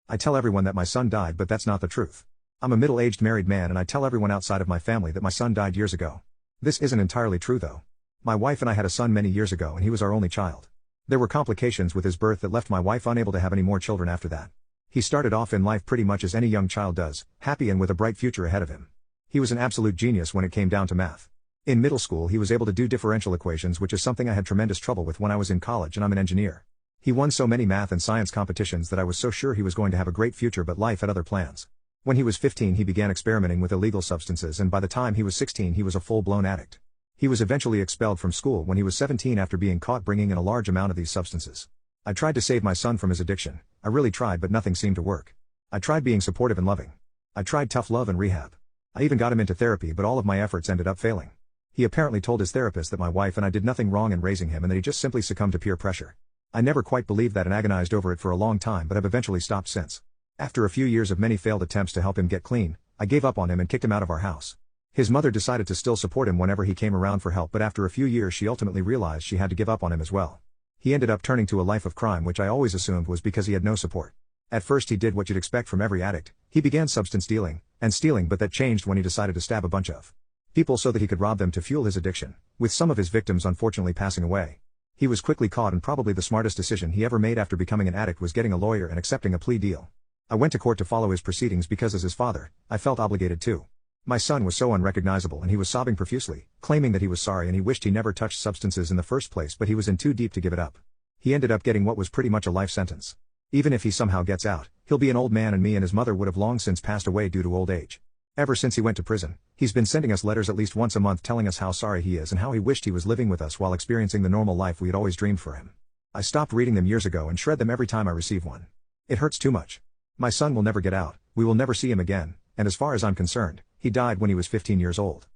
I tell everyone that my son died, but that's not the truth. I'm a middle-aged married man and I tell everyone outside of my family that my son died years ago. This isn't entirely true though. My wife and I had a son many years ago and he was our only child. There were complications with his birth that left my wife unable to have any more children after that. He started off in life pretty much as any young child does, happy and with a bright future ahead of him. He was an absolute genius when it came down to math. In middle school he was able to do differential equations, which is something I had tremendous trouble with when I was in college and I'm an engineer. He won so many math and science competitions that I was so sure he was going to have a great future, but life had other plans. When he was 15 he began experimenting with illegal substances, and by the time he was 16 he was a full-blown addict. He was eventually expelled from school when he was 17 after being caught bringing in a large amount of these substances. I tried to save my son from his addiction. I really tried, but nothing seemed to work. I tried being supportive and loving. I tried tough love and rehab. I even got him into therapy, but all of my efforts ended up failing. He apparently told his therapist that my wife and I did nothing wrong in raising him and that he just simply succumbed to peer pressure. I never quite believed that and agonized over it for a long time, but have eventually stopped since. After a few years of many failed attempts to help him get clean, I gave up on him and kicked him out of our house. His mother decided to still support him whenever he came around for help, but after a few years she ultimately realized she had to give up on him as well. He ended up turning to a life of crime, which I always assumed was because he had no support. At first he did what you'd expect from every addict. He began substance dealing and stealing, but that changed when he decided to stab a bunch of people so that he could rob them to fuel his addiction, with some of his victims unfortunately passing away. He was quickly caught, and probably the smartest decision he ever made after becoming an addict was getting a lawyer and accepting a plea deal. I went to court to follow his proceedings because as his father, I felt obligated to. My son was so unrecognizable and he was sobbing profusely, claiming that he was sorry and he wished he never touched substances in the first place, but he was in too deep to give it up. He ended up getting what was pretty much a life sentence. Even if he somehow gets out, he'll be an old man, and me and his mother would have long since passed away due to old age. Ever since he went to prison, he's been sending us letters at least once a month telling us how sorry he is and how he wished he was living with us while experiencing the normal life we had always dreamed for him. I stopped reading them years ago and shred them every time I receive one. It hurts too much. My son will never get out, we will never see him again, and as far as I'm concerned, he died when he was 15 years old.